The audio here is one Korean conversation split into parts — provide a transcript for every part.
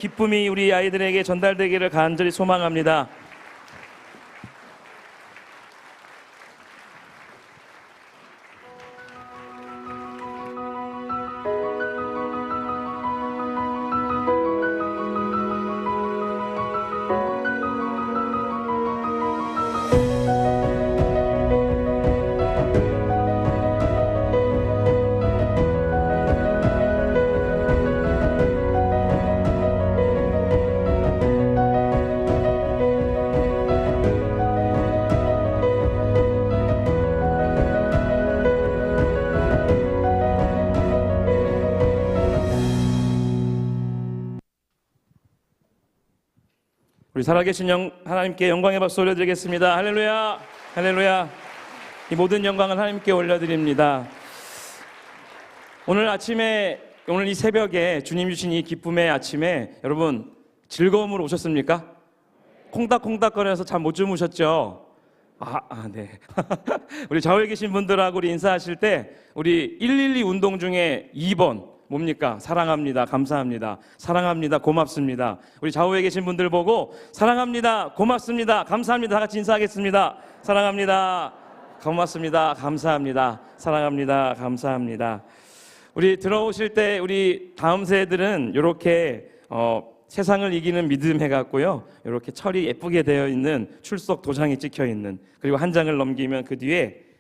기쁨이 우리 아이들에게 전달되기를 간절히 소망합니다. 우리 살아계신 하나님께 영광의 박수 올려드리겠습니다. 할렐루야, 할렐루야. 이 모든 영광을 하나님께 올려드립니다. 오늘 이 새벽에 주님 주신 이 기쁨의 아침에 여러분 즐거움으로 오셨습니까? 콩닥콩닥거려서 잠 못 주무셨죠? 네. 우리 좌우에 계신 분들하고 우리 인사하실 때 우리 112 운동 중에 2번 뭡니까? 사랑합니다, 감사합니다, 사랑합니다, 고맙습니다. 우리 좌우에 계신 분들 보고 사랑합니다, 고맙습니다, 감사합니다 다 같이 인사하겠습니다. 사랑합니다, 고맙습니다, 감사합니다, 사랑합니다, 감사합니다. 우리 들어오실 때 우리 다음 세대들은 이렇게 세상을 이기는 믿음 해갖고요, 이렇게 철이 예쁘게 되어 있는 출석 도장이 찍혀 있는, 그리고 한 장을 넘기면 그 뒤에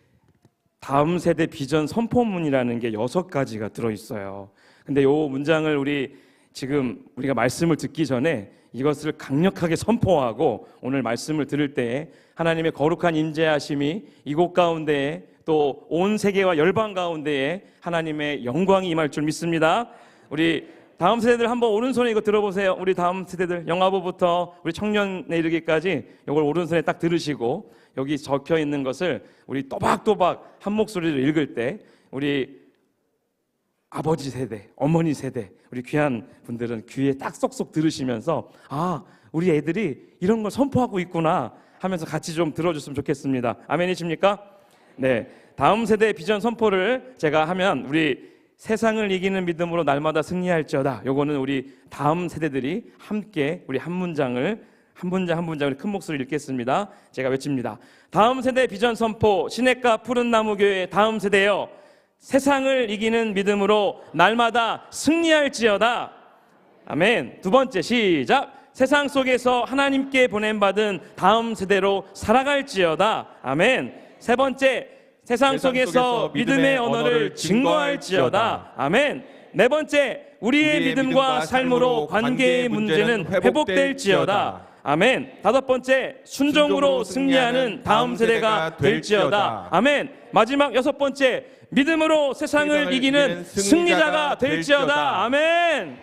다음 세대 비전 선포문이라는 게 6가지가 들어있어요. 근데 요 문장을 우리가 말씀을 듣기 전에 이것을 강력하게 선포하고 오늘 말씀을 들을 때에 하나님의 거룩한 임재하심이 이곳 가운데에 또 온 세계와 열방 가운데에 하나님의 영광이 임할 줄 믿습니다. 우리 다음 세대들 한번 오른손에 이거 들어보세요. 우리 다음 세대들 영아부부터 우리 청년에 이르기까지 이걸 오른손에 딱 들으시고 여기 적혀 있는 것을 우리 또박또박 한 목소리로 읽을 때 우리 아버지 세대, 어머니 세대, 우리 귀한 분들은 귀에 딱 쏙쏙 들으시면서 우리 애들이 이런 걸 선포하고 있구나 하면서 같이 좀 들어줬으면 좋겠습니다. 아멘이십니까? 네, 다음 세대 비전 선포를 제가 하면 우리 세상을 이기는 믿음으로 날마다 승리할지어다, 요거는 우리 다음 세대들이 함께 우리 한 문장을 큰 목소리로 읽겠습니다. 제가 외칩니다. 다음 세대 비전 선포, 시냇가 푸른 나무 교회 다음 세대여, 세상을 이기는 믿음으로 날마다 승리할지어다. 아멘. 두 번째 시작. 세상 속에서 하나님께 보냄받은 다음 세대로 살아갈지어다. 아멘. 세 번째, 세상 속에서 믿음의 언어를 증거할지어다. 아멘. 네 번째, 우리의 믿음과 삶으로 관계의 문제는 회복될지어다. 아멘. 다섯 번째, 순종으로 승리하는 다음 세대가 될지어다. 아멘. 마지막 여섯 번째, 믿음으로 세상을 이기는 승리자가 될지어다. 아멘.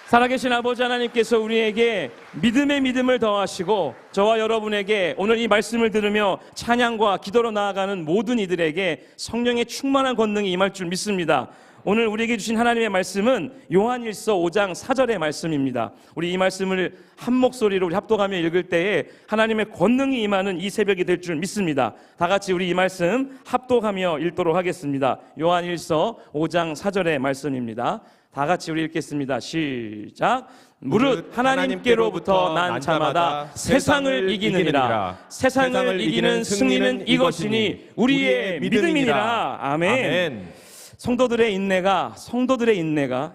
살아계신 아버지 하나님께서 우리에게 믿음의 믿음을 더하시고 저와 여러분에게 오늘 이 말씀을 들으며 찬양과 기도로 나아가는 모든 이들에게 성령의 충만한 권능이 임할 줄 믿습니다. 오늘 우리에게 주신 하나님의 말씀은 요한일서 5장 4절의 말씀입니다. 우리 이 말씀을 한 목소리로 우리 합독하며 읽을 때에 하나님의 권능이 임하는 이 새벽이 될 줄 믿습니다. 다 같이 우리 이 말씀 합독하며 읽도록 하겠습니다. 요한일서 5장 4절의 말씀입니다. 다 같이 우리 읽겠습니다. 시작. 무릇 하나님께로부터 난 자마다 세상을 이기느니라. 세상을 이기는 승리는 이것이니 우리의 믿음이니라. 아멘. 성도들의 인내가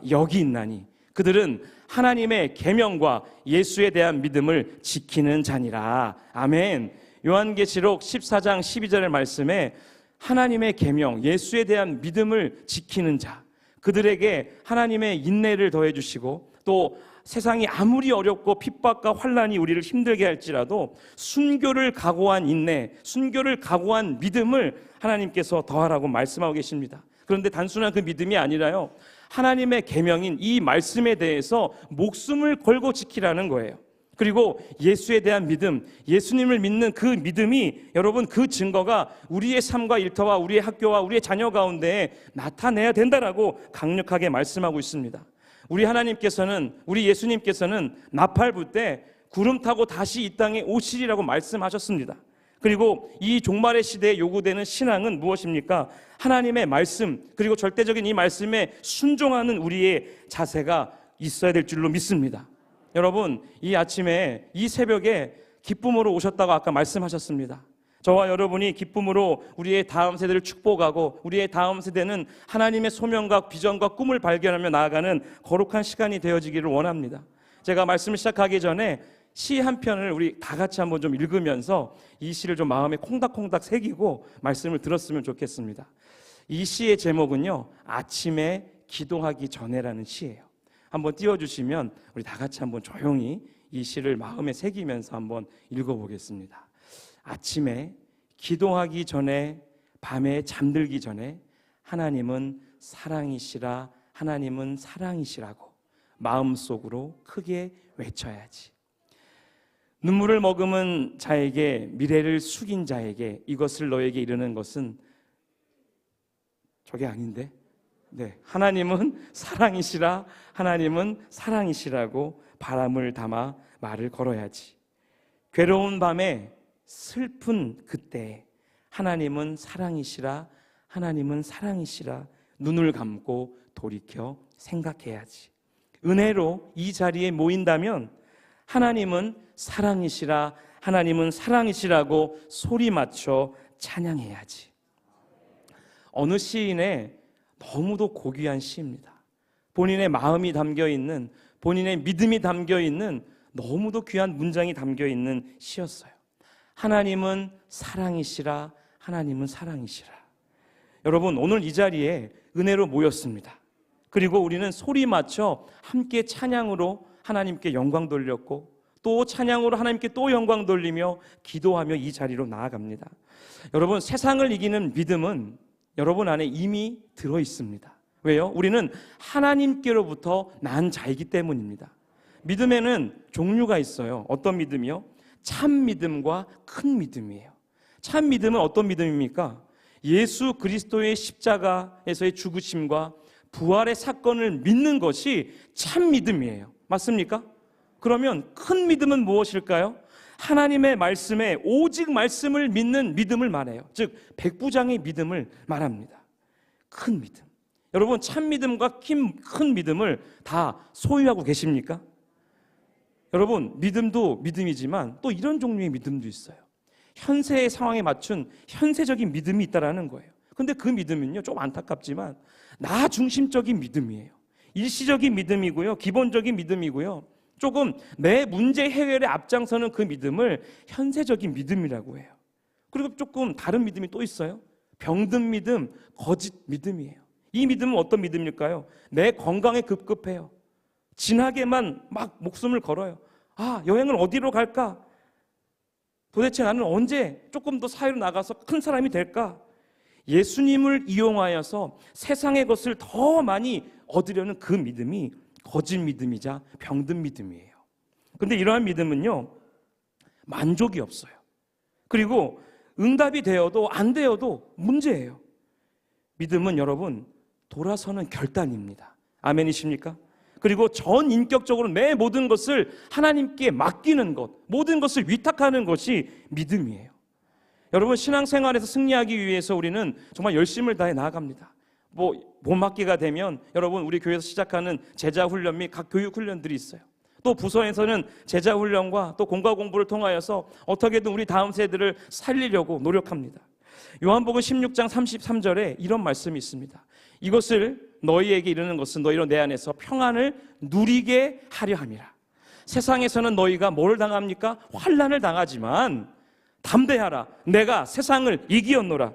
여기 있나니 그들은 하나님의 계명과 예수에 대한 믿음을 지키는 자니라. 아멘. 요한계시록 14장 12절의 말씀에 하나님의 계명, 예수에 대한 믿음을 지키는 자, 그들에게 하나님의 인내를 더해 주시고 또 세상이 아무리 어렵고 핍박과 환난이 우리를 힘들게 할지라도 순교를 각오한 인내, 순교를 각오한 믿음을 하나님께서 더하라고 말씀하고 계십니다. 그런데 단순한 그 믿음이 아니라요, 하나님의 계명인 이 말씀에 대해서 목숨을 걸고 지키라는 거예요. 그리고 예수에 대한 믿음, 예수님을 믿는 그 믿음이 여러분 그 증거가 우리의 삶과 일터와 우리의 학교와 우리의 자녀 가운데 나타내야 된다라고 강력하게 말씀하고 있습니다. 우리 하나님께서는, 우리 예수님께서는 나팔 불 때 구름 타고 다시 이 땅에 오시리라고 말씀하셨습니다. 그리고 이 종말의 시대에 요구되는 신앙은 무엇입니까? 하나님의 말씀, 그리고 절대적인 이 말씀에 순종하는 우리의 자세가 있어야 될 줄로 믿습니다. 여러분, 이 아침에 이 새벽에 기쁨으로 오셨다고 아까 말씀하셨습니다. 저와 여러분이 기쁨으로 우리의 다음 세대를 축복하고 우리의 다음 세대는 하나님의 소명과 비전과 꿈을 발견하며 나아가는 거룩한 시간이 되어지기를 원합니다. 제가 말씀을 시작하기 전에 시 한 편을 우리 다 같이 한번 좀 읽으면서 이 시를 좀 마음에 콩닥콩닥 새기고 말씀을 들었으면 좋겠습니다. 이 시의 제목은요, 아침에 기도하기 전에라는 시예요. 한번 띄워주시면 우리 다 같이 한번 조용히 이 시를 마음에 새기면서 한번 읽어보겠습니다. 아침에 기도하기 전에, 밤에 잠들기 전에 하나님은 사랑이시라, 하나님은 사랑이시라고 마음속으로 크게 외쳐야지. 눈물을 머금은 자에게, 미래를 숙인 자에게 이것을 너에게 이르는 것은 저게 아닌데? 네, 하나님은 사랑이시라, 하나님은 사랑이시라고 바람을 담아 말을 걸어야지. 괴로운 밤에 슬픈 그때 하나님은 사랑이시라, 하나님은 사랑이시라 눈을 감고 돌이켜 생각해야지. 은혜로 이 자리에 모인다면 하나님은 사랑이시라, 하나님은 사랑이시라고 소리 맞춰 찬양해야지. 어느 시인의 너무도 고귀한 시입니다. 본인의 마음이 담겨있는, 본인의 믿음이 담겨있는 너무도 귀한 문장이 담겨있는 시였어요. 하나님은 사랑이시라, 하나님은 사랑이시라. 여러분, 오늘 이 자리에 은혜로 모였습니다. 그리고 우리는 소리 맞춰 함께 찬양으로 하나님께 영광 돌렸고 또 찬양으로 하나님께 또 영광 돌리며 기도하며 이 자리로 나아갑니다. 여러분, 세상을 이기는 믿음은 여러분 안에 이미 들어 있습니다. 왜요? 우리는 하나님께로부터 난 자이기 때문입니다. 믿음에는 종류가 있어요. 어떤 믿음이요? 참 믿음과 큰 믿음이에요. 참 믿음은 어떤 믿음입니까? 예수 그리스도의 십자가에서의 죽으심과 부활의 사건을 믿는 것이 참 믿음이에요. 맞습니까? 그러면 큰 믿음은 무엇일까요? 하나님의 말씀에 오직 말씀을 믿는 믿음을 말해요. 즉 백부장의 믿음을 말합니다. 큰 믿음. 여러분, 참 믿음과 큰 믿음을 다 소유하고 계십니까? 여러분, 믿음도 믿음이지만 또 이런 종류의 믿음도 있어요. 현세의 상황에 맞춘 현세적인 믿음이 있다라는 거예요. 근데 그 믿음은요, 좀 안타깝지만 나 중심적인 믿음이에요. 일시적인 믿음이고요, 기본적인 믿음이고요, 조금 내 문제 해결에 앞장서는 그 믿음을 현세적인 믿음이라고 해요. 그리고 조금 다른 믿음이 또 있어요. 병든 믿음, 거짓 믿음이에요. 이 믿음은 어떤 믿음일까요? 내 건강에 급급해요. 진하게만 막 목숨을 걸어요. 아, 여행을 어디로 갈까? 도대체 나는 언제 조금 더 사회로 나가서 큰 사람이 될까? 예수님을 이용하여서 세상의 것을 더 많이 얻으려는 그 믿음이 거짓 믿음이자 병든 믿음이에요. 그런데 이러한 믿음은요, 만족이 없어요. 그리고 응답이 되어도 안 되어도 문제예요. 믿음은 여러분, 돌아서는 결단입니다. 아멘이십니까? 그리고 전인격적으로 내 모든 것을 하나님께 맡기는 것, 모든 것을 위탁하는 것이 믿음이에요. 여러분, 신앙생활에서 승리하기 위해서 우리는 정말 열심을 다해 나아갑니다. 봄학기가 되면 여러분, 우리 교회에서 시작하는 제자훈련 및 각 교육훈련들이 있어요. 또 부서에서는 제자훈련과 또 공과 공부를 통하여서 어떻게든 우리 다음 세대를 살리려고 노력합니다. 요한복음 16장 33절에 이런 말씀이 있습니다. 이것을 너희에게 이르는 것은 너희로 내 안에서 평안을 누리게 하려 함이라. 세상에서는 너희가 뭘 당합니까? 환난을 당하지만 담대하라, 내가 세상을 이기었노라.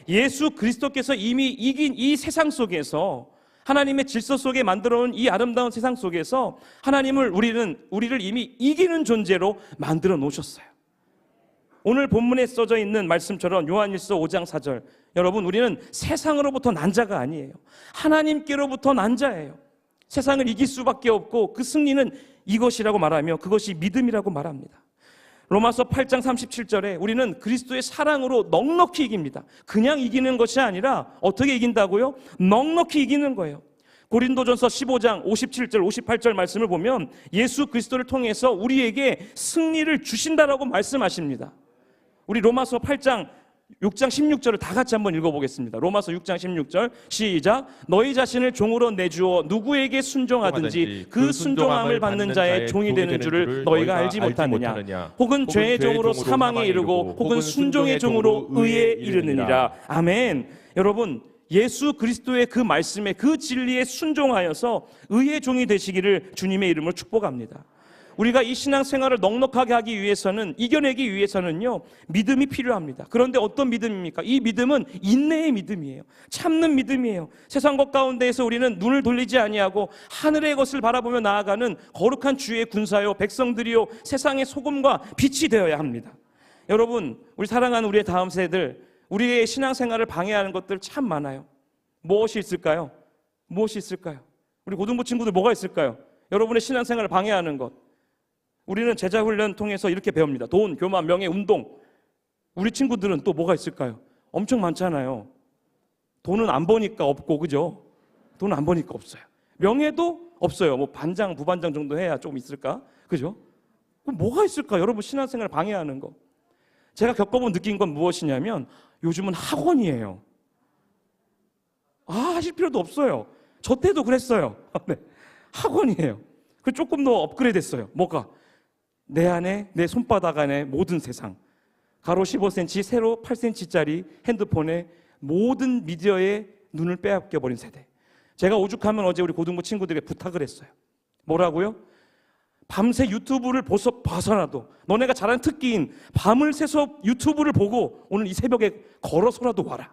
예수 그리스도께서 이미 이긴 이 세상 속에서, 하나님의 질서 속에 만들어온 이 아름다운 세상 속에서 하나님을 우리를 이미 이기는 존재로 만들어 놓으셨어요. 오늘 본문에 써져 있는 말씀처럼 요한일서 5장 4절, 여러분, 우리는 세상으로부터 난 자가 아니에요. 하나님께로부터 난 자예요. 세상을 이길 수밖에 없고 그 승리는 이것이라고 말하며 그것이 믿음이라고 말합니다. 로마서 8장 37절에 우리는 그리스도의 사랑으로 넉넉히 이깁니다. 그냥 이기는 것이 아니라 어떻게 이긴다고요? 넉넉히 이기는 거예요. 고린도전서 15장 57절 58절 말씀을 보면 예수 그리스도를 통해서 우리에게 승리를 주신다라고 말씀하십니다. 우리 로마서 8장 6장 16절을 다 같이 한번 읽어보겠습니다. 로마서 6장 16절 시작. 너희 자신을 종으로 내주어 누구에게 순종하든지 그 순종함을 받는 자의 종이 되는 줄을 너희가 알지 못하느냐. 혹은 죄의 종으로 사망에 이르고 혹은 순종의 종으로 의에 이르느니라. 아멘. 여러분, 예수 그리스도의 그 말씀에 그 진리에 순종하여서 의의 종이 되시기를 주님의 이름으로 축복합니다. 우리가 이 신앙생활을 넉넉하게 하기 위해서는, 이겨내기 위해서는요, 믿음이 필요합니다. 그런데 어떤 믿음입니까? 이 믿음은 인내의 믿음이에요. 참는 믿음이에요. 세상 것 가운데에서 우리는 눈을 돌리지 아니하고 하늘의 것을 바라보며 나아가는 거룩한 주의 군사요 백성들이요 세상의 소금과 빛이 되어야 합니다. 여러분, 우리 사랑하는 우리의 다음 세대들, 우리의 신앙생활을 방해하는 것들 참 많아요. 무엇이 있을까요? 무엇이 있을까요? 우리 고등부 친구들 뭐가 있을까요? 여러분의 신앙생활을 방해하는 것. 우리는 제자훈련 통해서 이렇게 배웁니다. 돈, 교만, 명예, 운동. 우리 친구들은 또 뭐가 있을까요? 엄청 많잖아요. 돈은 안 버니까 없고, 그죠? 돈은 안 버니까 없어요. 명예도 없어요. 뭐 반장, 부반장 정도 해야 조금 있을까? 그죠? 그럼 뭐가 있을까? 여러분 신앙생활을 방해하는 거. 제가 겪어본 느낀 건 무엇이냐면 요즘은 학원이에요. 하실 필요도 없어요. 저 때도 그랬어요. 네. 학원이에요. 그 조금 더 업그레이드 됐어요. 뭐가? 내 안에, 내 손바닥 안에 모든 세상, 가로 15cm, 세로 8cm짜리 핸드폰에 모든 미디어에 눈을 빼앗겨버린 세대. 제가 오죽하면 어제 우리 고등부 친구들에게 부탁을 했어요. 뭐라고요? 밤새 유튜브를 봐서라도, 너네가 잘하는 특기인 밤을 새서 유튜브를 보고 오늘 이 새벽에 걸어서라도 와라.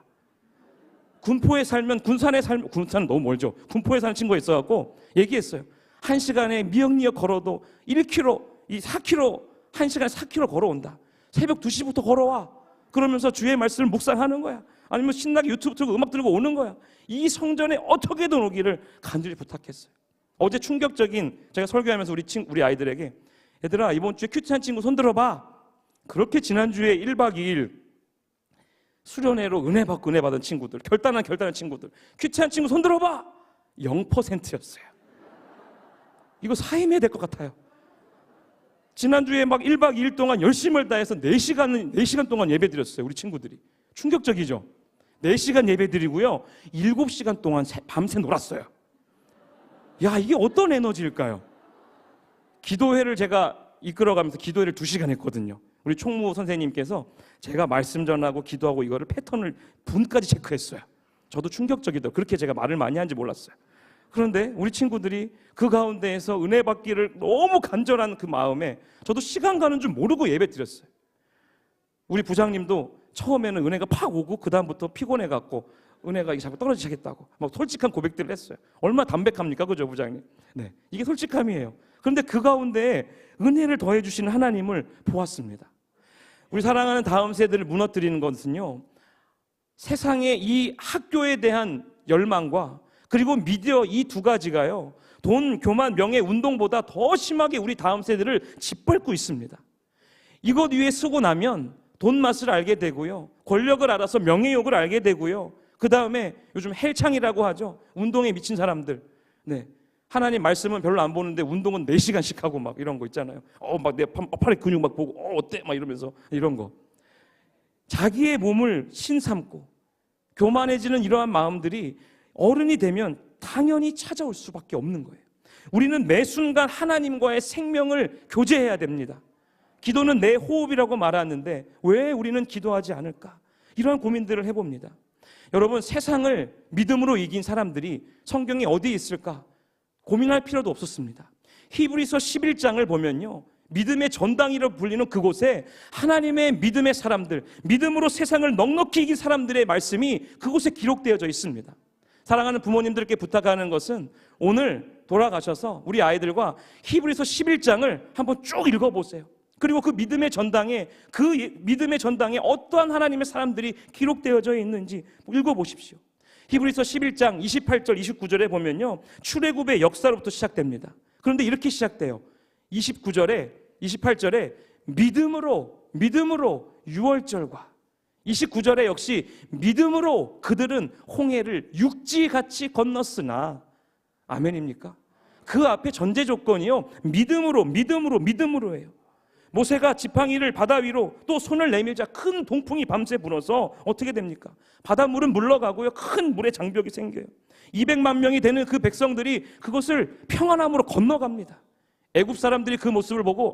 군포에 살면, 군산은 너무 멀죠. 군포에 사는 친구가 있어갖고 얘기했어요. 1시간에 미역리역 걸어도 1km, 4km, 1시간에 4km 걸어온다. 새벽 2시부터 걸어와. 그러면서 주의 말씀을 묵상하는 거야. 아니면 신나게 유튜브 틀고 음악 들고 오는 거야. 이 성전에 어떻게든 오기를 간절히 부탁했어요. 어제 충격적인, 제가 설교하면서 우리 아이들에게, 얘들아 이번 주에 큐티한 친구 손 들어봐. 그렇게 지난주에 1박 2일 수련회로 은혜 받고 은혜 받은 친구들, 결단한 친구들, 큐티한 친구 손 들어봐. 0%였어요. 이거 사임해야 될 것 같아요. 지난주에 막 1박 2일 동안 열심을 다해서 4시간 동안 예배 드렸어요. 우리 친구들이. 충격적이죠? 4시간 예배 드리고요 7시간 동안 밤새 놀았어요. 야, 이게 어떤 에너지일까요? 기도회를 제가 이끌어가면서 기도회를 2시간 했거든요. 우리 총무 선생님께서 제가 말씀 전하고 기도하고 이거를 패턴을 분까지 체크했어요. 저도 충격적이더라고요. 그렇게 제가 말을 많이 하는지 몰랐어요. 그런데 우리 친구들이 그 가운데에서 은혜 받기를 너무 간절한 그 마음에 저도 시간 가는 줄 모르고 예배 드렸어요. 우리 부장님도 처음에는 은혜가 팍 오고 그 다음부터 피곤해갖고 은혜가 이게 자꾸 떨어지기 시작했다고 막 솔직한 고백들을 했어요. 얼마나 담백합니까? 그죠, 부장님? 네, 이게 솔직함이에요. 그런데 그 가운데 은혜를 더해 주시는 하나님을 보았습니다. 우리 사랑하는 다음 세대를 무너뜨리는 것은요, 세상의 이 학교에 대한 열망과 그리고 미디어, 이 두 가지가요, 돈, 교만, 명예, 운동보다 더 심하게 우리 다음 세대를 짓밟고 있습니다. 이것 위에 쓰고 나면 돈 맛을 알게 되고요, 권력을 알아서 명예욕을 알게 되고요, 그 다음에 요즘 헬창이라고 하죠. 운동에 미친 사람들. 네, 하나님 말씀은 별로 안 보는데 운동은 4시간씩 하고 막 이런 거 있잖아요. 막 내 팔에 근육 막 보고 어때? 막 이러면서 이런 거. 자기의 몸을 신삼고 교만해지는 이러한 마음들이 어른이 되면 당연히 찾아올 수밖에 없는 거예요. 우리는 매 순간 하나님과의 생명을 교제해야 됩니다. 기도는 내 호흡이라고 말하는데 왜 우리는 기도하지 않을까? 이러한 고민들을 해봅니다. 여러분, 세상을 믿음으로 이긴 사람들이 성경에 어디 있을까? 고민할 필요도 없었습니다. 히브리서 11장을 보면요, 믿음의 전당이라고 불리는 그곳에 하나님의 믿음의 사람들, 믿음으로 세상을 넉넉히 이긴 사람들의 말씀이 그곳에 기록되어져 있습니다. 사랑하는 부모님들께 부탁하는 것은 오늘 돌아가셔서 우리 아이들과 히브리서 11장을 한번 쭉 읽어보세요. 그리고 그 믿음의 전당에 어떠한 하나님의 사람들이 기록되어져 있는지 읽어보십시오. 히브리서 11장 28절 29절에 보면요, 출애굽의 역사로부터 시작됩니다. 그런데 이렇게 시작돼요. 28절에 믿음으로 유월절과 29절에 역시 믿음으로 그들은 홍해를 육지같이 건넜으나, 아멘입니까? 그 앞에 전제 조건이요, 믿음으로예요. 모세가 지팡이를 바다 위로 또 손을 내밀자 큰 동풍이 밤새 불어서 어떻게 됩니까? 바닷물은 물러가고요, 큰 물의 장벽이 생겨요. 200만 명이 되는 그 백성들이 그것을 평안함으로 건너갑니다. 애굽 사람들이 그 모습을 보고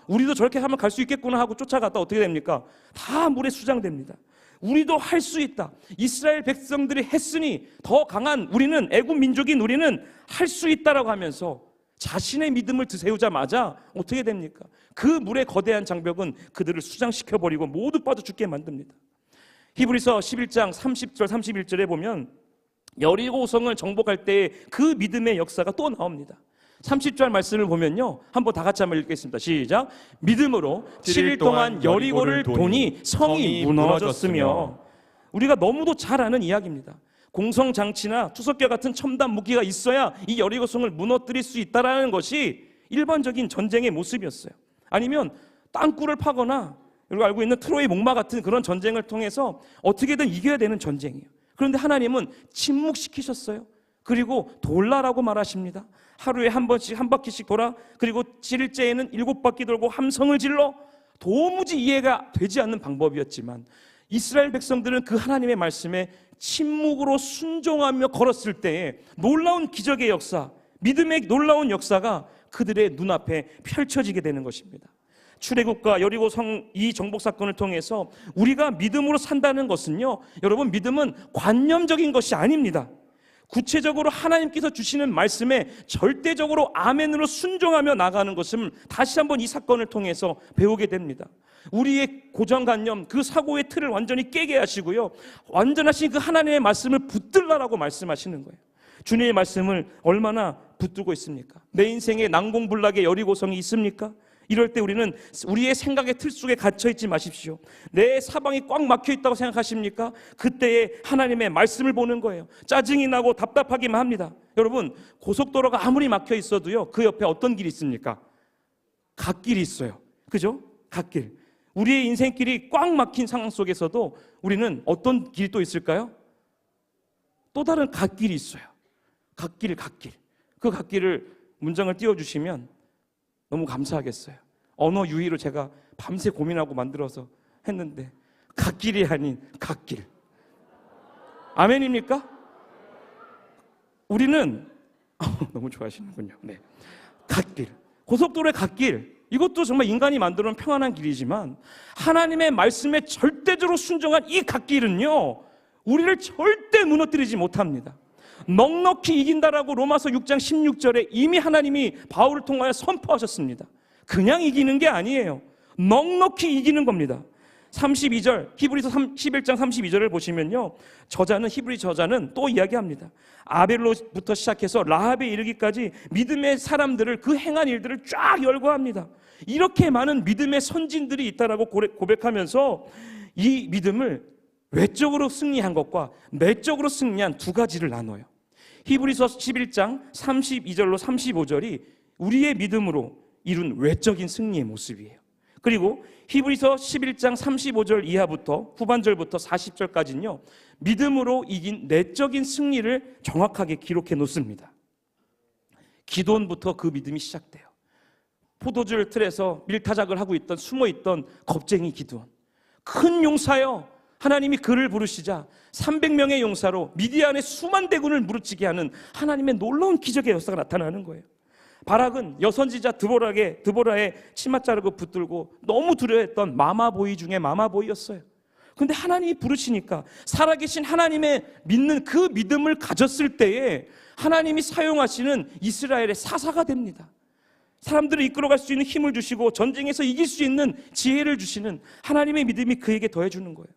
우리도 저렇게 하면 갈 수 있겠구나 하고 쫓아갔다 어떻게 됩니까? 다 물에 수장됩니다. 우리도 할 수 있다. 이스라엘 백성들이 했으니 더 강한 우리는, 애굽 민족인 우리는 할 수 있다라고 하면서 자신의 믿음을 드세우자마자 어떻게 됩니까? 그 물의 거대한 장벽은 그들을 수장시켜버리고 모두 빠져 죽게 만듭니다. 히브리서 11장 30절 31절에 보면 여리고성을 정복할 때의 그 믿음의 역사가 또 나옵니다. 30절 말씀을 보면요, 한번 다 같이 한번 읽겠습니다. 시작. 믿음으로 7일 동안 여리고를 도니 성이 무너졌으며. 우리가 너무도 잘 아는 이야기입니다. 공성장치나 투석기 같은 첨단 무기가 있어야 이 여리고성을 무너뜨릴 수 있다는 것이 일반적인 전쟁의 모습이었어요. 아니면 땅굴을 파거나 우리가 알고 있는 트로이 목마 같은 그런 전쟁을 통해서 어떻게든 이겨야 되는 전쟁이에요. 그런데 하나님은 침묵시키셨어요. 그리고 돌라라고 말하십니다. 하루에 한 번씩 한 바퀴씩 돌아, 그리고 7일째에는 7바퀴 돌고 함성을 질러. 도무지 이해가 되지 않는 방법이었지만 이스라엘 백성들은 그 하나님의 말씀에 침묵으로 순종하며 걸었을 때에 놀라운 기적의 역사, 믿음의 놀라운 역사가 그들의 눈앞에 펼쳐지게 되는 것입니다. 출애굽과 여리고성 이 정복 사건을 통해서 우리가 믿음으로 산다는 것은요, 여러분, 믿음은 관념적인 것이 아닙니다. 구체적으로 하나님께서 주시는 말씀에 절대적으로 아멘으로 순종하며 나가는 것을 다시 한번 이 사건을 통해서 배우게 됩니다. 우리의 고정관념, 그 사고의 틀을 완전히 깨게 하시고요, 완전하신 그 하나님의 말씀을 붙들라라고 말씀하시는 거예요. 주님의 말씀을 얼마나 붙들고 있습니까? 내 인생에 난공불락의 여리고성이 있습니까? 이럴 때 우리는 우리의 생각의 틀 속에 갇혀 있지 마십시오. 내 사방이 꽉 막혀 있다고 생각하십니까? 그때에 하나님의 말씀을 보는 거예요. 짜증이 나고 답답하기만 합니다. 여러분, 고속도로가 아무리 막혀 있어도요, 그 옆에 어떤 길이 있습니까? 갓길이 있어요. 그죠? 갓길. 우리의 인생길이 꽉 막힌 상황 속에서도 우리는 어떤 길이 또 있을까요? 또 다른 갓길이 있어요. 갓길. 그 갓길을 문장을 띄워주시면 너무 감사하겠어요. 언어 유희로 제가 밤새 고민하고 만들어서 했는데, 갓길이 아닌 갓길. 아멘입니까? 우리는 너무 좋아하시는군요. 네, 갓길, 고속도로의 갓길. 이것도 정말 인간이 만들어놓은 평안한 길이지만 하나님의 말씀에 절대적으로 순종한 이 갓길은요, 우리를 절대 무너뜨리지 못합니다. 넉넉히 이긴다라고 로마서 6장 16절에 이미 하나님이 바울을 통하여 선포하셨습니다. 그냥 이기는 게 아니에요. 넉넉히 이기는 겁니다. 32절, 히브리서 11장 32절을 보시면요, 히브리 저자는 또 이야기합니다. 아벨로부터 시작해서 라합에 이르기까지 믿음의 사람들을, 그 행한 일들을 쫙 열거합니다. 이렇게 많은 믿음의 선진들이 있다라고 고백하면서 이 믿음을 외적으로 승리한 것과 내적으로 승리한 두 가지를 나눠요. 히브리서 11장 32절로 35절이 우리의 믿음으로 이룬 외적인 승리의 모습이에요. 그리고 히브리서 11장 35절 이하부터 후반절부터 40절까지는요, 믿음으로 이긴 내적인 승리를 정확하게 기록해 놓습니다. 기도원부터 그 믿음이 시작돼요. 포도주 틀에서 밀타작을 하고 있던, 숨어있던 겁쟁이 기도원, 큰 용사여, 하나님이 그를 부르시자 300명의 용사로 미디안의 수만 대군을 무르치게 하는 하나님의 놀라운 기적의 역사가 나타나는 거예요. 바락은 여선지자 드보라의 치마 자르고 붙들고 너무 두려워했던 마마보이 중에 마마보이였어요. 그런데 하나님이 부르시니까 살아계신 하나님의 믿는 그 믿음을 가졌을 때에 하나님이 사용하시는 이스라엘의 사사가 됩니다. 사람들을 이끌어갈 수 있는 힘을 주시고 전쟁에서 이길 수 있는 지혜를 주시는 하나님의 믿음이 그에게 더해주는 거예요.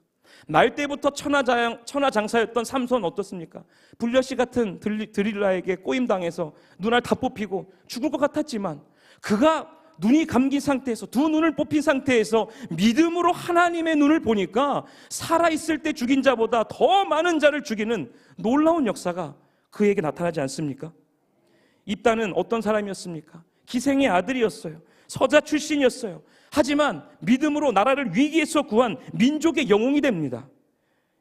날 때부터 천하장사였던 삼손 어떻습니까? 불려시 같은 드릴라에게 꼬임당해서 눈알 다 뽑히고 죽을 것 같았지만 그가 눈이 감긴 상태에서, 두 눈을 뽑힌 상태에서 믿음으로 하나님의 눈을 보니까 살아있을 때 죽인 자보다 더 많은 자를 죽이는 놀라운 역사가 그에게 나타나지 않습니까? 입다는 어떤 사람이었습니까? 기생의 아들이었어요. 서자 출신이었어요. 하지만 믿음으로 나라를 위기에서 구한 민족의 영웅이 됩니다.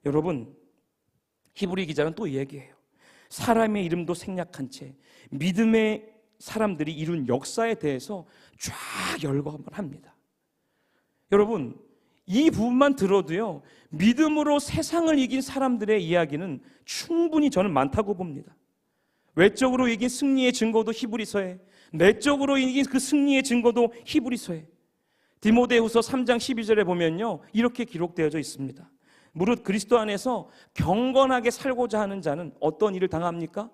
여러분, 히브리 기자는 또 얘기해요. 사람의 이름도 생략한 채 믿음의 사람들이 이룬 역사에 대해서 쫙 열거를 합니다. 여러분, 이 부분만 들어도요, 믿음으로 세상을 이긴 사람들의 이야기는 충분히 저는 많다고 봅니다. 외적으로 이긴 승리의 증거도 히브리서에, 내적으로 이긴 그 승리의 증거도 히브리서에. 디모데후서 3장 12절에 보면요, 이렇게 기록되어져 있습니다. 무릇 그리스도 안에서 경건하게 살고자 하는 자는 어떤 일을 당합니까?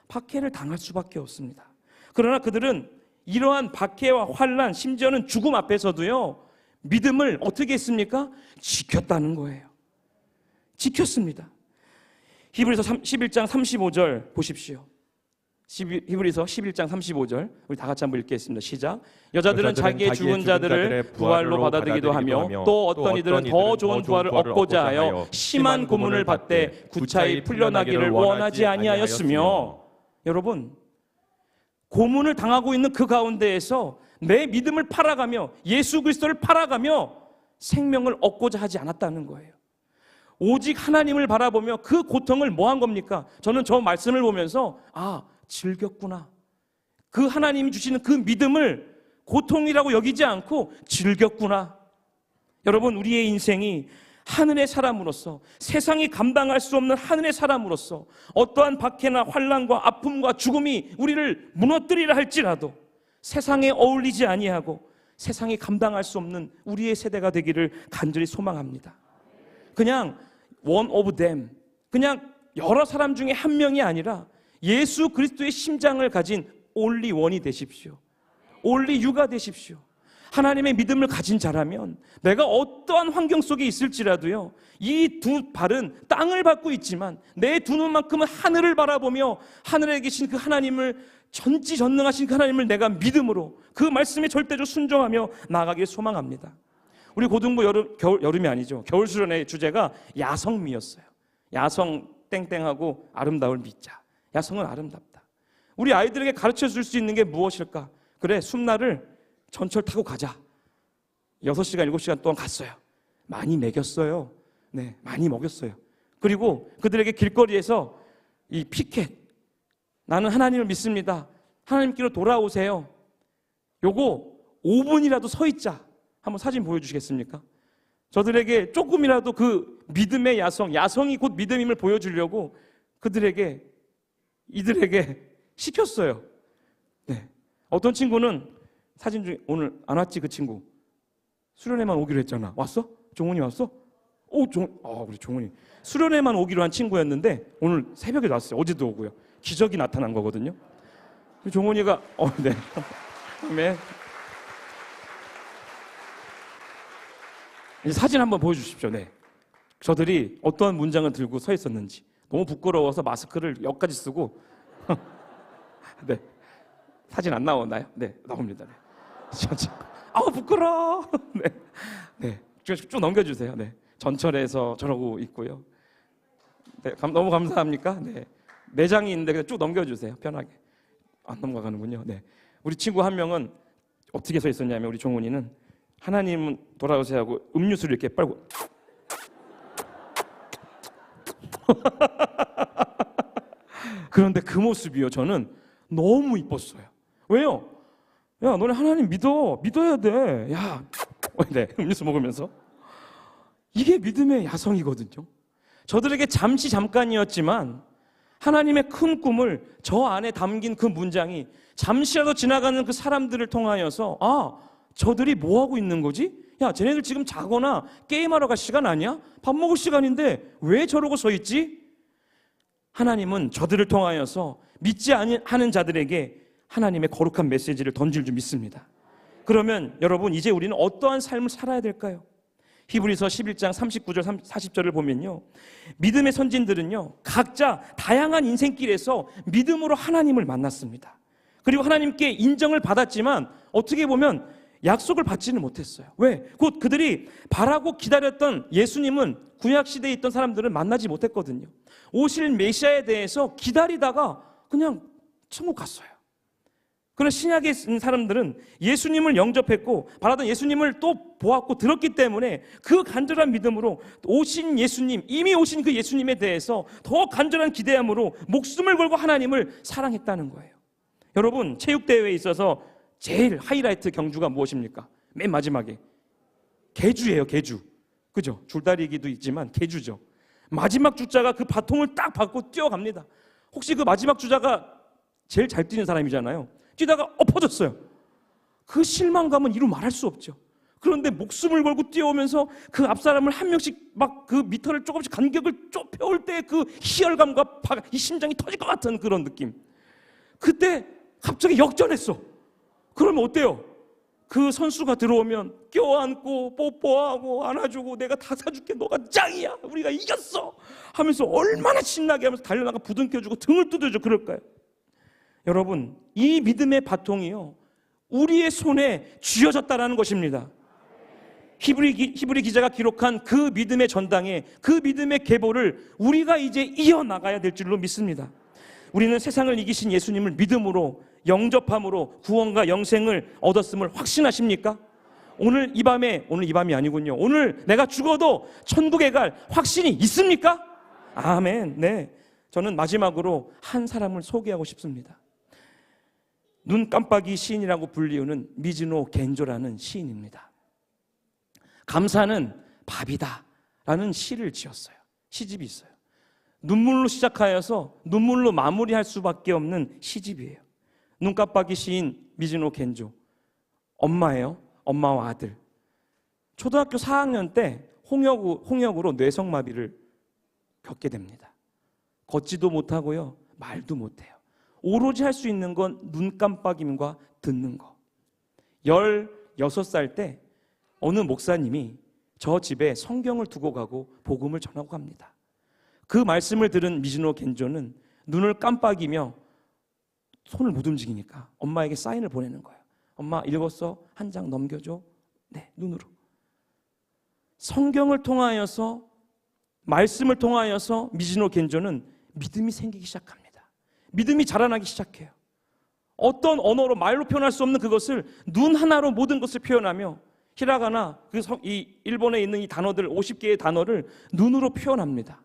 박해를 당할 수밖에 없습니다. 그러나 그들은 이러한 박해와 환난, 심지어는 죽음 앞에서도요, 믿음을 어떻게 했습니까? 지켰다는 거예요. 지켰습니다. 히브리서 11장 35절 보십시오. 히브리서 11장 35절 우리 다 같이 한번 읽겠습니다. 시작. 여자들은 자기의 죽은 자들을 부활로 받아들이기도 하며 또 어떤 이들은 더 좋은 부활을 얻고자 하여 심한 고문을 받되 구차히 풀려나기를 원하지 아니하였으며. 여러분, 고문을 당하고 있는 그 가운데에서 내 믿음을 팔아가며 예수 그리스도를 팔아가며 생명을 얻고자 하지 않았다는 거예요. 오직 하나님을 바라보며 그 고통을 뭐 한 겁니까? 저는 저 말씀을 보면서 즐겼구나. 그 하나님이 주시는 그 믿음을 고통이라고 여기지 않고 즐겼구나. 여러분, 우리의 인생이 하늘의 사람으로서, 세상이 감당할 수 없는 하늘의 사람으로서 어떠한 박해나 환난과 아픔과 죽음이 우리를 무너뜨리라 할지라도 세상에 어울리지 아니하고 세상이 감당할 수 없는 우리의 세대가 되기를 간절히 소망합니다. 그냥 one of them, 그냥 여러 사람 중에 한 명이 아니라 예수 그리스도의 심장을 가진 only one이 되십시오. only you가 되십시오. 하나님의 믿음을 가진 자라면 내가 어떠한 환경 속에 있을지라도요, 이 두 발은 땅을 밟고 있지만 내 두 눈만큼은 하늘을 바라보며 하늘에 계신 그 하나님을, 전지전능하신 그 하나님을 내가 믿음으로 그 말씀에 절대적으로 순종하며 나아가길 소망합니다. 우리 고등부 여름이 아니죠. 겨울 수련회 주제가 야성미였어요. 야성 땡땡하고 아름다울 미자. 야성은 아름답다. 우리 아이들에게 가르쳐 줄 수 있는 게 무엇일까? 그래, 숨날을 전철 타고 가자. 6시간, 7시간 동안 갔어요. 많이 먹였어요. 네, 많이 먹였어요. 그리고 그들에게 길거리에서 이 피켓, 나는 하나님을 믿습니다. 하나님께로 돌아오세요. 요거 5분이라도 서 있자. 한번 사진 보여주시겠습니까? 저들에게 조금이라도 그 믿음의 야성이 곧 믿음임을 보여주려고 이들에게 시켰어요. 네. 어떤 친구는 사진 중에 오늘 안 왔지 그 친구. 수련회만 오기로 했잖아. 왔어? 종훈이 왔어? 우리 종훈이 수련회만 오기로 한 친구였는데 오늘 새벽에 왔어요. 어제도 오고요. 기적이 나타난 거거든요. 종훈이가 네. 아멘. 사진 한번 보여주십시오. 네. 저들이 어떠한 문장을 들고 서 있었는지. 너무 부끄러워서 마스크를 여기까지 쓰고 네. 사진 안 나오나요? 네, 나옵니다. 네. 부끄러워. 네. 네. 쭉 넘겨주세요. 네. 전철에서 저러고 있고요. 네, 너무 감사합니까? 네. 내장이 있는데 쭉 넘겨주세요. 편하게. 안 넘어가는군요. 네. 우리 친구 한 명은 어떻게 서 있었냐면, 우리 종훈이는 하나님은 돌아오세요 하고 음료수를 이렇게 빨고 그런데 그 모습이요, 저는 너무 이뻤어요. 왜요? 야, 너네 하나님 믿어야 돼. 야, 네, 음료수 먹으면서. 이게 믿음의 야성이거든요. 저들에게 잠깐이었지만 하나님의 큰 꿈을 저 안에 담긴 그 문장이 잠시라도 지나가는 그 사람들을 통하여서, 저들이 뭐 하고 있는 거지? 야, 쟤네들 지금 자거나 게임하러 갈 시간 아니야? 밥 먹을 시간인데 왜 저러고 서 있지? 하나님은 저들을 통하여서 믿지 않는 자들에게 하나님의 거룩한 메시지를 던질 줄 믿습니다. 그러면 여러분, 이제 우리는 어떠한 삶을 살아야 될까요? 히브리서 11장 39절 40절을 보면요, 믿음의 선진들은요 각자 다양한 인생길에서 믿음으로 하나님을 만났습니다. 그리고 하나님께 인정을 받았지만 어떻게 보면 약속을 받지는 못했어요. 왜? 곧 그들이 바라고 기다렸던 예수님은 구약시대에 있던 사람들은 만나지 못했거든요. 오실 메시아에 대해서 기다리다가 그냥 천국 갔어요. 그러나 신약에 있는 사람들은 예수님을 영접했고 바라던 예수님을 또 보았고 들었기 때문에 그 간절한 믿음으로 오신 예수님, 이미 오신 그 예수님에 대해서 더 간절한 기대함으로 목숨을 걸고 하나님을 사랑했다는 거예요. 여러분, 체육대회에 있어서 제일 하이라이트 경주가 무엇입니까? 맨 마지막에 계주예요, 계주. 그죠? 줄다리기도 있지만 계주죠. 마지막 주자가 그 바통을 딱 받고 뛰어갑니다. 혹시 그 마지막 주자가 제일 잘 뛰는 사람이잖아요. 뛰다가 엎어졌어요. 그 실망감은 이루 말할 수 없죠. 그런데 목숨을 걸고 뛰어오면서 그 앞 사람을 한 명씩 막 그 미터를 조금씩 간격을 좁혀올 때 그 희열감과 이 심장이 터질 것 같은 그런 느낌. 그때 갑자기 역전했어. 그러면 어때요? 그 선수가 들어오면 껴안고 뽀뽀하고 안아주고 내가 다 사줄게, 너가 짱이야, 우리가 이겼어 하면서 얼마나 신나게 하면서 달려나가 부둥켜주고 등을 두드려 그럴까요? 여러분, 이 믿음의 바통이요, 우리의 손에 쥐어졌다라는 것입니다. 히브리 기자가 기록한 그 믿음의 전당에 그 믿음의 계보를 우리가 이제 이어나가야 될 줄로 믿습니다. 우리는 세상을 이기신 예수님을 믿음으로 영접함으로 구원과 영생을 얻었음을 확신하십니까? 오늘 이 밤이 아니군요. 오늘 내가 죽어도 천국에 갈 확신이 있습니까? 아멘. 네. 저는 마지막으로 한 사람을 소개하고 싶습니다. 눈 깜빡이 시인이라고 불리우는 미즈노 겐조라는 시인입니다. 감사는 밥이다 라는 시를 지었어요. 시집이 있어요. 눈물로 시작하여서 눈물로 마무리할 수밖에 없는 시집이에요. 눈깜빡이 시인 미즈노 겐조, 엄마예요. 엄마와 아들. 초등학교 4학년 때 홍역으로 뇌성마비를 겪게 됩니다. 걷지도 못하고요, 말도 못해요. 오로지 할 수 있는 건 눈깜빡임과 듣는 거. 16살 때 어느 목사님이 저 집에 성경을 두고 가고 복음을 전하고 갑니다. 그 말씀을 들은 미즈노 겐조는 눈을 깜빡이며 손을 못 움직이니까 엄마에게 사인을 보내는 거예요. 엄마 읽었어? 한 장 넘겨줘. 네, 눈으로. 성경을 통하여서, 말씀을 통하여서 미즈노 겐조는 믿음이 생기기 시작합니다. 믿음이 자라나기 시작해요. 어떤 언어로 말로 표현할 수 없는 그것을 눈 하나로 모든 것을 표현하며 히라가나 이 일본에 있는 이 단어들 50개의 단어를 눈으로 표현합니다.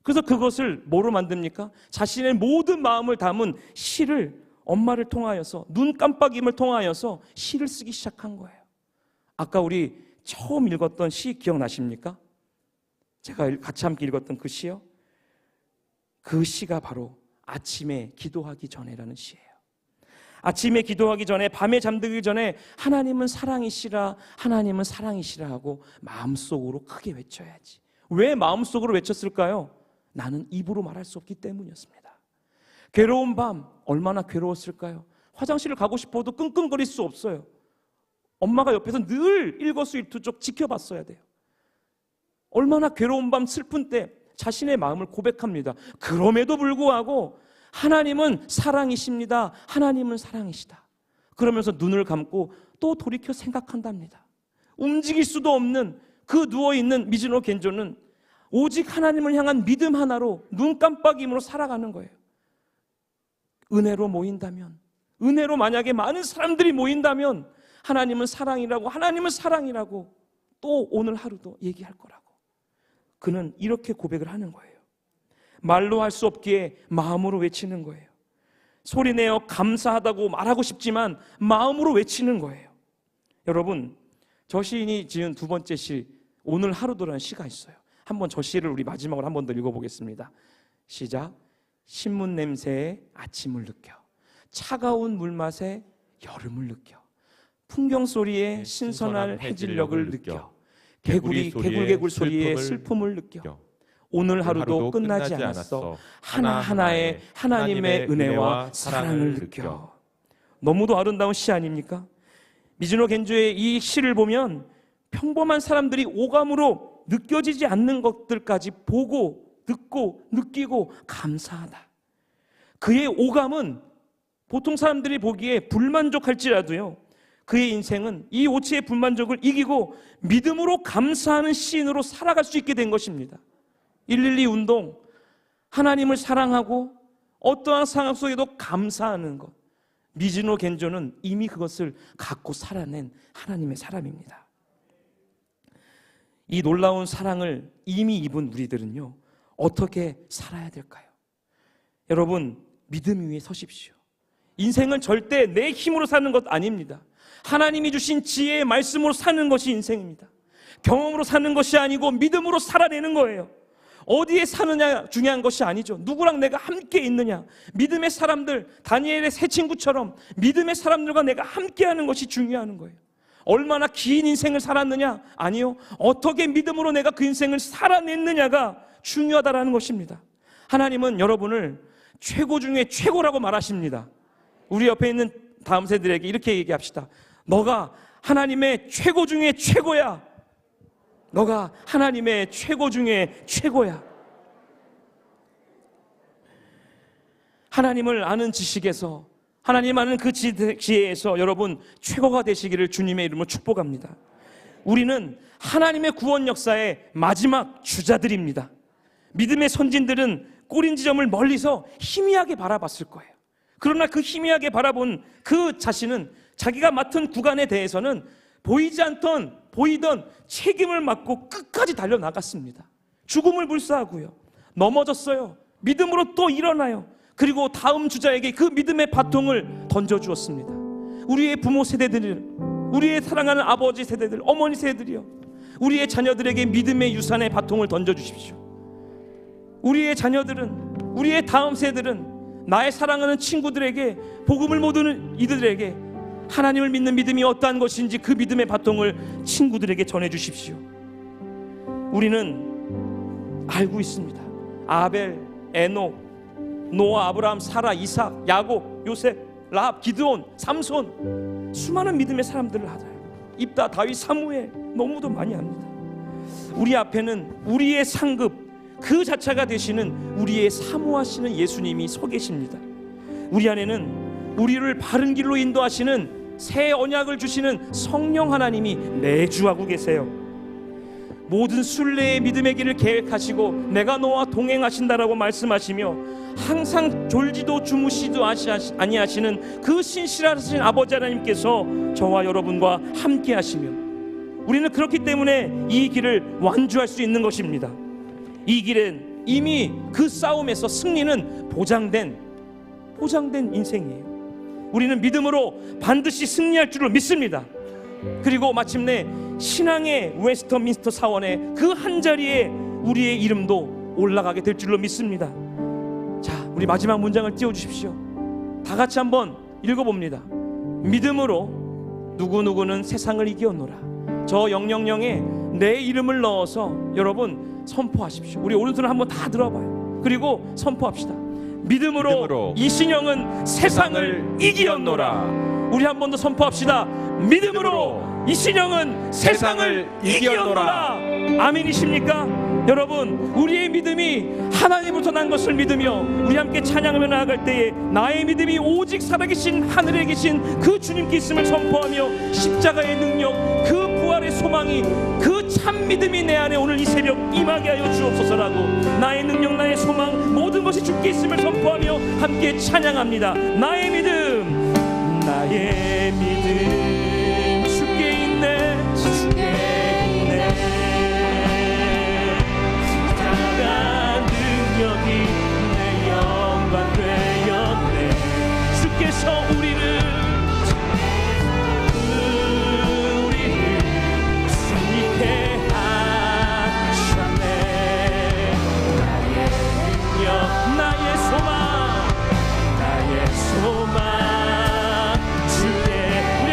그래서 그것을 뭐로 만듭니까? 자신의 모든 마음을 담은 시를 엄마를 통하여서, 눈 깜빡임을 통하여서 시를 쓰기 시작한 거예요. 아까 우리 처음 읽었던 시 기억나십니까? 제가 같이 함께 읽었던 그 시요. 그 시가 바로 아침에 기도하기 전에라는 시예요. 아침에 기도하기 전에, 밤에 잠들기 전에 하나님은 사랑이시라, 하나님은 사랑이시라 하고 마음속으로 크게 외쳐야지. 왜 마음속으로 외쳤을까요? 나는 입으로 말할 수 없기 때문이었습니다. 괴로운 밤, 얼마나 괴로웠을까요? 화장실을 가고 싶어도 끙끙거릴 수 없어요. 엄마가 옆에서 늘 일거수일투족 지켜봤어야 돼요. 얼마나 괴로운 밤, 슬픈 때 자신의 마음을 고백합니다. 그럼에도 불구하고 하나님은 사랑이십니다. 하나님은 사랑이시다. 그러면서 눈을 감고 또 돌이켜 생각한답니다. 움직일 수도 없는 그 누워있는 미즈노 겐조는 오직 하나님을 향한 믿음 하나로 눈 깜빡임으로 살아가는 거예요. 은혜로 모인다면, 은혜로 만약에 많은 사람들이 모인다면 하나님은 사랑이라고, 하나님은 사랑이라고 또 오늘 하루도 얘기할 거라고. 그는 이렇게 고백을 하는 거예요. 말로 할 수 없기에 마음으로 외치는 거예요. 소리내어 감사하다고 말하고 싶지만 마음으로 외치는 거예요. 여러분, 저 시인이 지은 두 번째 시, 오늘 하루도라는 시가 있어요. 한번 저 시를 우리 마지막으로 한 번 더 읽어보겠습니다. 시작. 신문 냄새에 아침을 느껴, 차가운 물맛에 여름을 느껴, 풍경 소리에 신선한 해질녘을 느껴, 개굴개굴 소리에 슬픔을 느껴, 오늘 하루도 끝나지 않았어. 하나하나의 하나님의 은혜와 사랑을 느껴. 너무도 아름다운 시 아닙니까? 미즈노 겐조의 이 시를 보면 평범한 사람들이 오감으로 느껴지지 않는 것들까지 보고 듣고 느끼고 감사하다. 그의 오감은 보통 사람들이 보기에 불만족할지라도요, 그의 인생은 이 오치의 불만족을 이기고 믿음으로 감사하는 시인으로 살아갈 수 있게 된 것입니다. 112 운동, 하나님을 사랑하고 어떠한 상황 속에도 감사하는 것, 미즈노 겐조는 이미 그것을 갖고 살아낸 하나님의 사람입니다. 이 놀라운 사랑을 이미 입은 우리들은요, 어떻게 살아야 될까요? 여러분, 믿음 위에 서십시오. 인생은 절대 내 힘으로 사는 것 아닙니다. 하나님이 주신 지혜의 말씀으로 사는 것이 인생입니다. 경험으로 사는 것이 아니고 믿음으로 살아내는 거예요. 어디에 사느냐 중요한 것이 아니죠. 누구랑 내가 함께 있느냐. 믿음의 사람들, 다니엘의 세 친구처럼 믿음의 사람들과 내가 함께하는 것이 중요한 거예요. 얼마나 긴 인생을 살았느냐? 아니요. 어떻게 믿음으로 내가 그 인생을 살아냈느냐가 중요하다라는 것입니다. 하나님은 여러분을 최고 중에 최고라고 말하십니다. 우리 옆에 있는 다음 세대들에게 이렇게 얘기합시다. 너가 하나님의 최고 중에 최고야. 너가 하나님의 최고 중에 최고야. 하나님을 아는 지식에서, 하나님 아는 그 지혜에서 여러분 최고가 되시기를 주님의 이름으로 축복합니다. 우리는 하나님의 구원 역사의 마지막 주자들입니다. 믿음의 선진들은 꼬린 지점을 멀리서 희미하게 바라봤을 거예요. 그러나 그 희미하게 바라본 그 자신은 자기가 맡은 구간에 대해서는 보이던 책임을 맡고 끝까지 달려나갔습니다. 죽음을 불사하고요, 넘어졌어요. 믿음으로 또 일어나요. 그리고 다음 주자에게 그 믿음의 바통을 던져주었습니다. 우리의 부모 세대들, 우리의 사랑하는 아버지 세대들, 어머니 세대들이요, 우리의 자녀들에게 믿음의 유산의 바통을 던져주십시오. 우리의 자녀들은, 우리의 다음 세대들은 나의 사랑하는 친구들에게, 복음을 모르는 이들에게 하나님을 믿는 믿음이 어떠한 것인지 그 믿음의 바통을 친구들에게 전해주십시오. 우리는 알고 있습니다. 아벨, 에녹, 노아, 아브라함, 사라, 이삭, 야곱, 요셉, 라합, 기드온, 삼손, 수많은 믿음의 사람들을 알아요. 입다, 다윗, 사무엘, 너무도 많이 합니다. 우리 앞에는 우리의 상급 그 자체가 되시는 우리의 사모하시는 예수님이 서 계십니다. 우리 안에는 우리를 바른 길로 인도하시는 새 언약을 주시는 성령 하나님이 내주하고 계세요. 모든 순례의 믿음의 길을 계획하시고 내가 너와 동행하신다라고 말씀하시며 항상 졸지도 주무시도 아니하시는 그 신실하신 아버지 하나님께서 저와 여러분과 함께 하시며 우리는 그렇기 때문에 이 길을 완주할 수 있는 것입니다. 이 길은 이미 그 싸움에서 승리는 보장된 인생이에요. 우리는 믿음으로 반드시 승리할 줄을 믿습니다. 그리고 마침내 신앙의 웨스터민스터 사원의 그 한자리에 우리의 이름도 올라가게 될 줄로 믿습니다. 자, 우리 마지막 문장을 띄워주십시오. 다 같이 한번 읽어봅니다. 믿음으로 누구누구는 세상을 이기었노라. 저 000에 내 이름을 넣어서 여러분 선포하십시오. 우리 오른손을 한번 다 들어봐요. 그리고 선포합시다. 믿음으로 이신영은 세상을 이기었노라. 우리 한 번 더 선포합시다. 믿음으로 이신영은 세상을 이기었노라. 아멘이십니까? 여러분, 우리의 믿음이 하나님부터 난 것을 믿으며 우리 함께 찬양하며 나아갈 때에 나의 믿음이 오직 살아계신 하늘에 계신 그 주님께 있음을 선포하며 십자가의 능력, 그 부활의 소망이, 그 참 믿음이 내 안에 오늘 이 새벽 임하게 하여 주옵소서라고 나의 능력, 나의 소망, 모든 것이 주께 있음을 선포하며 함께 찬양합니다. 나의 믿음, 나의 믿음 주께 있네, 주께 있네. 십자가 능력이 내 영광 되었네. 주께서 우리를 승리케 하셨네. 나의 능력, 나의 소망, 나의 소망 주의. 우리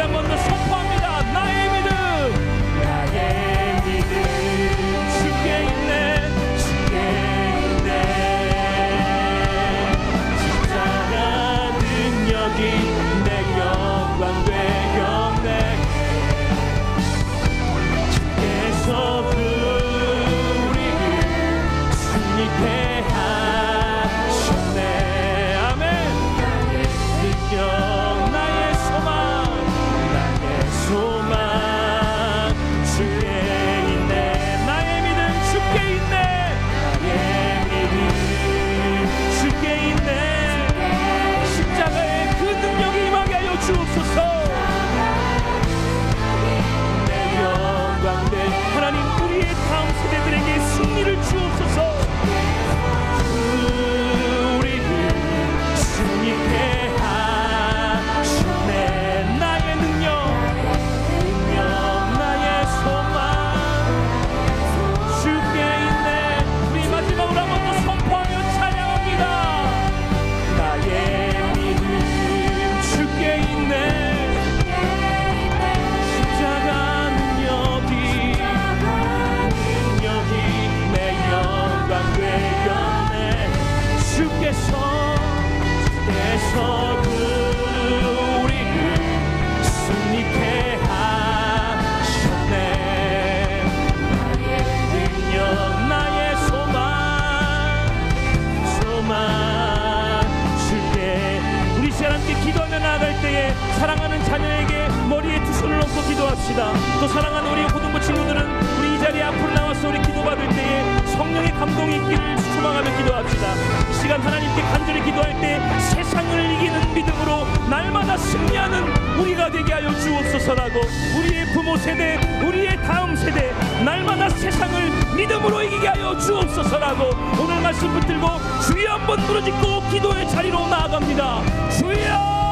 있게 하셨네. 나의 능력, 나의 소망 줄게. 우리 시간 함께 기도하며 나아갈 때에 사랑하는 자녀에게 머리에 두 손을 얹고 기도합시다. 또 사랑하는 우리 고등부 친구들은 우리 이 자리에 앞으로 나와서 우리 기도받을 때에 성령의 감동이 있기를 소망하며 기도합시다. 이 시간 하나님께 간절히 기도할 때 세상을 이기는 믿음으로 날마다 승리하는 우리가 되게 하여 주옵소서라고, 우리의 부모 세대, 우리의 다음 세대 날마다 세상을 믿음으로 이기게 하여 주옵소서라고 오늘 말씀 붙들고 주여 한번 부르짖고 기도의 자리로 나아갑니다. 주여!